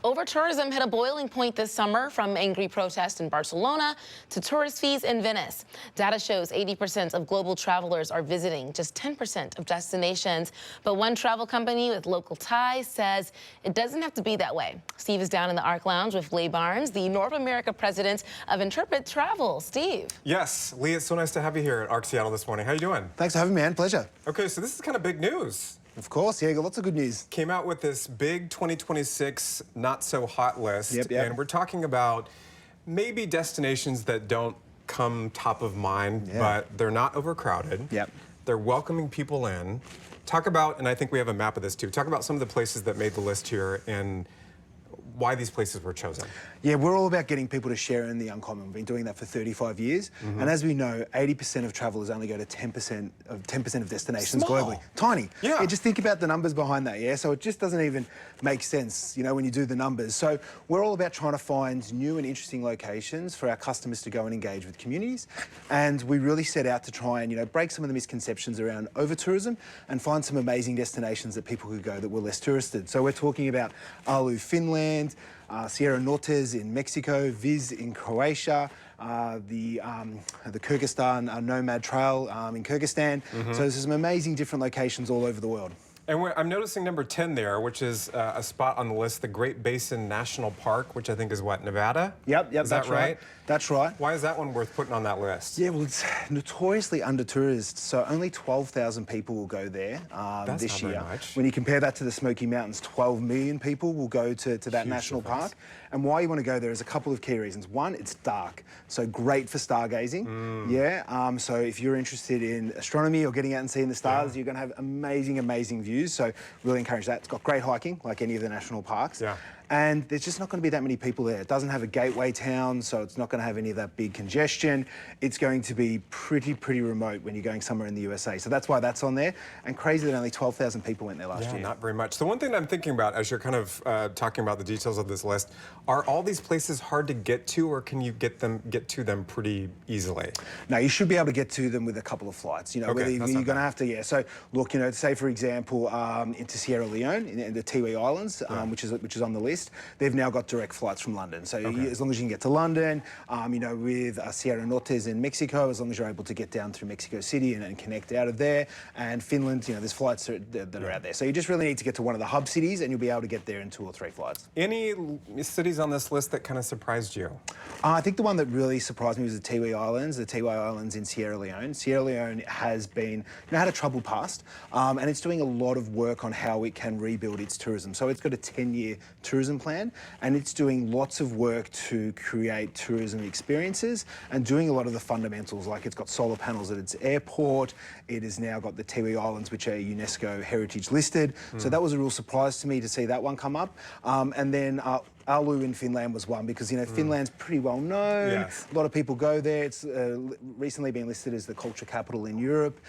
Overtourism hit a boiling point this summer, from angry protests in Barcelona to tourist fees in Venice. Data shows 80% of global travelers are visiting just 10% of destinations. But one travel company with local ties says it doesn't have to be that way. Steve is down in the ARC Lounge with Leigh Barnes, the North America president of Intrepid Travel. Steve. Yes, Leigh, it's so nice to have you here at ARC Seattle this morning. How you doing? Thanks for having me, man. Pleasure. Okay, so this is kind of big news. Of course, yeah, got lots of good news. Came out with this big 2026 not so hot list, and we're talking about maybe destinations that don't come top of mind, but they're not overcrowded. They're welcoming people in. Talk about, and I think we have a map of this too, talk about some of the places that made the list here and why these places were chosen. Yeah, we're all about getting people to share in the uncommon. We've been doing that for 35 years. And as we know, 80% of travelers only go to 10% of destinations globally. Tiny. Yeah, just think about the numbers behind that, yeah? So it just doesn't even make sense, you know, when you do the numbers. So we're all about trying to find new and interesting locations for our customers to go and engage with communities. And we really set out to try and, you know, break some of the misconceptions around over-tourism and find some amazing destinations that people could go that were less touristed. So we're talking about Alu, Finland, Sierra Nortes in Mexico, Viz in Croatia, the Kyrgyzstan Nomad Trail in Kyrgyzstan. So there's some amazing different locations all over the world. And I'm noticing number 10 there, which is a spot on the list, the Great Basin National Park, which I think is what, Nevada? Yep, is that right? That's right. Why is that one worth putting on that list? Yeah, well, it's notoriously under-tourised, so only 12,000 people will go there this year. Very much. When you compare that to the Smoky Mountains, 12 million people will go to that national park. And why you want to go there is a couple of key reasons. One, it's dark, so great for stargazing. So if you're interested in astronomy or getting out and seeing the stars, you're going to have amazing, amazing views. So really encourage that. It's got great hiking, like any of the national parks. And there's just not going to be that many people there. It doesn't have a gateway town, so it's not going to have any of that big congestion. It's going to be pretty remote when you're going somewhere in the USA. So that's why that's on there. And crazy that only 12,000 people went there last year. Not very much. The one thing I'm thinking about as you're kind of talking about the details of this list, are all these places hard to get to, or can you get to them pretty easily? No, you should be able to get to them with a couple of flights. You know, whether you're going to have to, So look, you know, say for example, into Sierra Leone, in the Tiwi Islands, which is on the list. They've now got direct flights from London. So as long as you can get to London, you know, with Sierra Nortes in Mexico, as long as you're able to get down through Mexico City and connect out of there, and Finland, you know, there's flights that are out there. So you just really need to get to one of the hub cities, and you'll be able to get there in 2 or 3 flights. Any cities on this list that kind of surprised you? I think the one that really surprised me was the Tiwi Islands in Sierra Leone. Sierra Leone has been, had a troubled past, and it's doing a lot of work on how it can rebuild its tourism. So it's got a 10-year tourism plan, and it's doing lots of work to create tourism experiences and doing a lot of the fundamentals, like it's got solar panels at its airport. It has now got the Tiwi Islands, which are UNESCO heritage listed. So that was a real surprise to me to see that one come up. And then Alu in Finland was one, because, you know, Finland's pretty well known. A lot of people go there. It's recently been listed as the culture capital in Europe.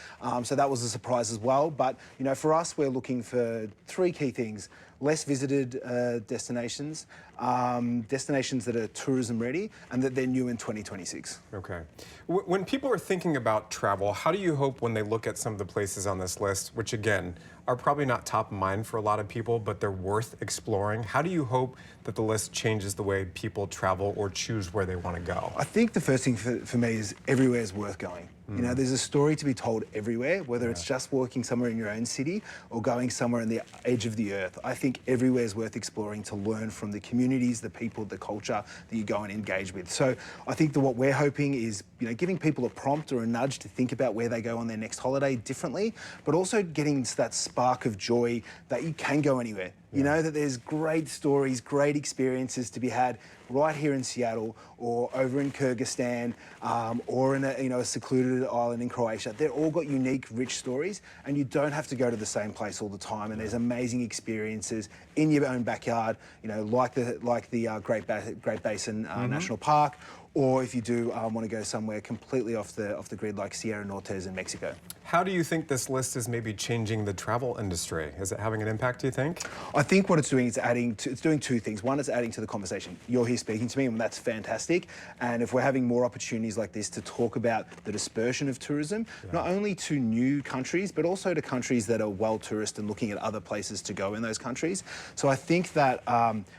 So that was a surprise as well. But, you know, for us, we're looking for 3 key things. Less visited destinations, destinations that are tourism ready, and that they're new in 2026. Okay. When people are thinking about travel, how do you hope when they look at some of the places on this list, which again, are probably not top of mind for a lot of people, but they're worth exploring, how do you hope that the list changes the way people travel or choose where they want to go? I think the first thing for me is everywhere is worth going. You know, there's a story to be told everywhere, whether it's just walking somewhere in your own city or going somewhere on the edge of the earth. I think everywhere is worth exploring to learn from the communities, the people, the culture that you go and engage with. So I think that what we're hoping is, you know, giving people a prompt or a nudge to think about where they go on their next holiday differently, but also getting that spark of joy that you can go anywhere. You know, that there's great stories, great experiences to be had right here in Seattle or over in Kyrgyzstan or in a secluded island in Croatia. They're all got unique, rich stories, and you don't have to go to the same place all the time. And there's amazing experiences in your own backyard, you know, like the Great Basin National Park, or if you do want to go somewhere completely off the grid, like Sierra Nortes in Mexico. How do you think this list is maybe changing the travel industry? Is it having an impact, do you think? I think what it's doing is it's doing 2 things. One, it's adding to the conversation. You're here speaking to me, and that's fantastic. And if we're having more opportunities like this to talk about the dispersion of tourism, not only to new countries, but also to countries that are well touristed and looking at other places to go in those countries. So I think that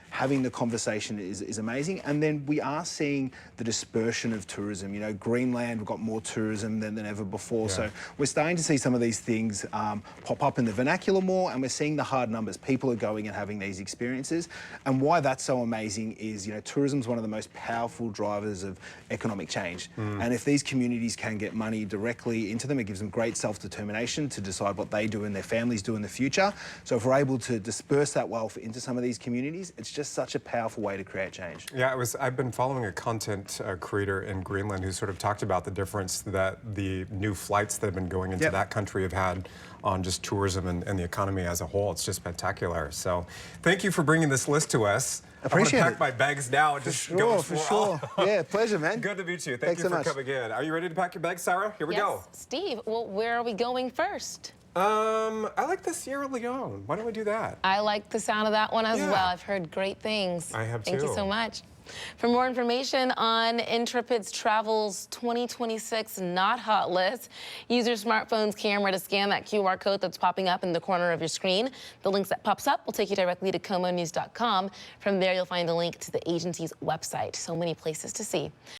having the conversation is amazing. And then we are seeing the dispersion of tourism. You know, Greenland, we've got more tourism than ever before. So we're starting to see some of these things pop up in the vernacular more, and we're seeing the hard numbers. People are going and having these experiences. And why that's so amazing is, you know, tourism is one of the most powerful drivers of economic change. And if these communities can get money directly into them, it gives them great self-determination to decide what they do and their families do in the future. So if we're able to disperse that wealth into some of these communities, it's just such a powerful way to create change. Yeah, I've been following a content creator in Greenland who sort of talked about the difference that the new flights that have been going into that country have had on just tourism and the economy as a whole. It's just spectacular. So thank you for bringing this list to us. Appreciate I'm gonna pack my bags now and just go for sure. Yeah, pleasure, man. Good to meet you. Thanks Thank you so for much. coming in. Are you ready to pack your bags, Sarah? Here we go. Steve, well, where are we going first? I like the Sierra Leone. Why don't we do that? I like the sound of that one as well. I've heard great things. I have Thank you so much. For more information on Intrepid Travel's 2026 Not Hot list, use your smartphone's camera to scan that QR code that's popping up in the corner of your screen. The links that pops up will take you directly to KOMOnews.com. From there, you'll find a link to the agency's website. So many places to see.